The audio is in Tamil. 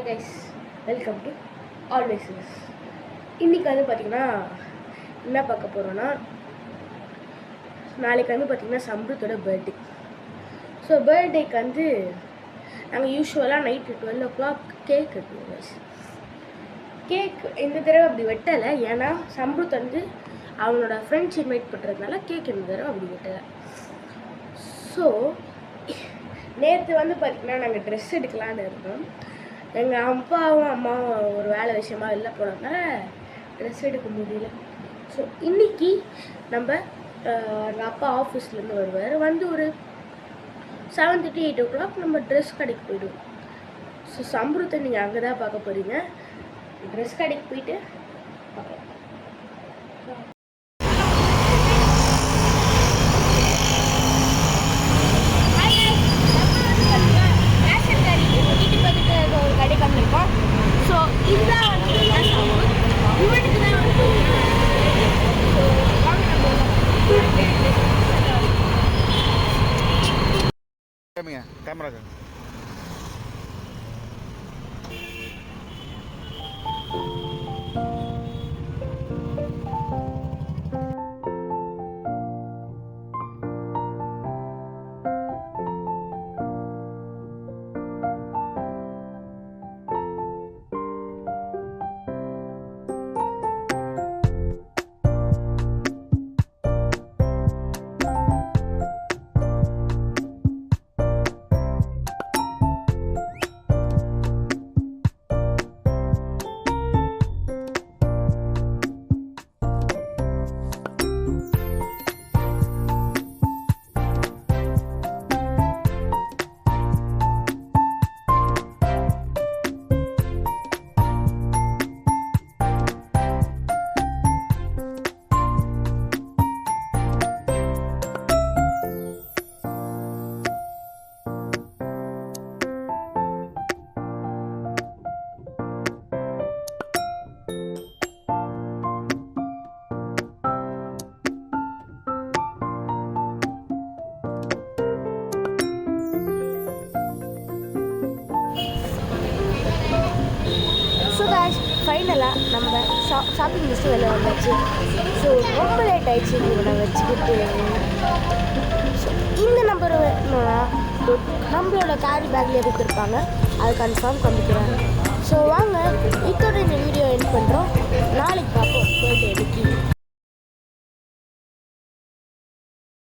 Guys, welcome to always use. இன்றைக்கி வந்து பார்த்திங்கன்னா என்ன பார்க்க போகிறோன்னா, நாளைக்கு வந்து பார்த்திங்கன்னா சம்ருத்தோட பர்த்டே. ஸோ பர்த்டேக்கு வந்து நாங்கள் யூஸ்வலாக நைட்டு 12 o'clock கேக் வெட்டுவோம் கைஸ். கேக் இந்த தடவை அப்படி வெட்டலை, ஏன்னா சம்ருத் வந்து அவனோட ஃப்ரெண்ட்ஸ் இன்வைட் பண்ணுறதுனால கேக் இந்த தடவை அப்படி வெட்டலை. ஸோ நேற்று வந்து பார்த்திங்கன்னா நாங்கள் ட்ரெஸ் எடுக்கலான்னு இருந்தோம். எங்கள் அப்பாவும் அம்மாவும் ஒரு வேலை விஷயமா வெளில போனதுனால ட்ரெஸ் எடுக்க முடியல. ஸோ இன்றைக்கி நம்ம எங்கள் அப்பா ஆஃபீஸ்லேருந்து வருவார், வந்து ஒரு 7:30 8 o'clock நம்ம ட்ரெஸ் கடைக்கு போயிடுவோம். ஸோ சம்ருத்தை நீங்கள் அங்கே தான் பார்க்க போகிறீங்க. ட்ரெஸ் கடைக்கு போயிட்டு பார்க்கலாம். कैमरा का ஃபைனலாக நம்ம ஷாப்பிங் லிஸ்ட்டு வெளில வந்தாச்சு. ஸோ ரொம்ப லேட் ஆகிடுச்சு இவனை வச்சுக்கிட்டு. ஸோ இந்த நம்பர் வேணும்னா நம்மளோட கேரி பேக்லேயே கொடுத்துருப்பாங்க, அது கன்ஃபார்ம் கொண்டுக்கிறாங்க. ஸோ வாங்க, இதோட இந்த வீடியோ எண்ட் பண்ணுறோம். நாளைக்கு பார்ப்போம் பர்த்டே அன்னைக்கு.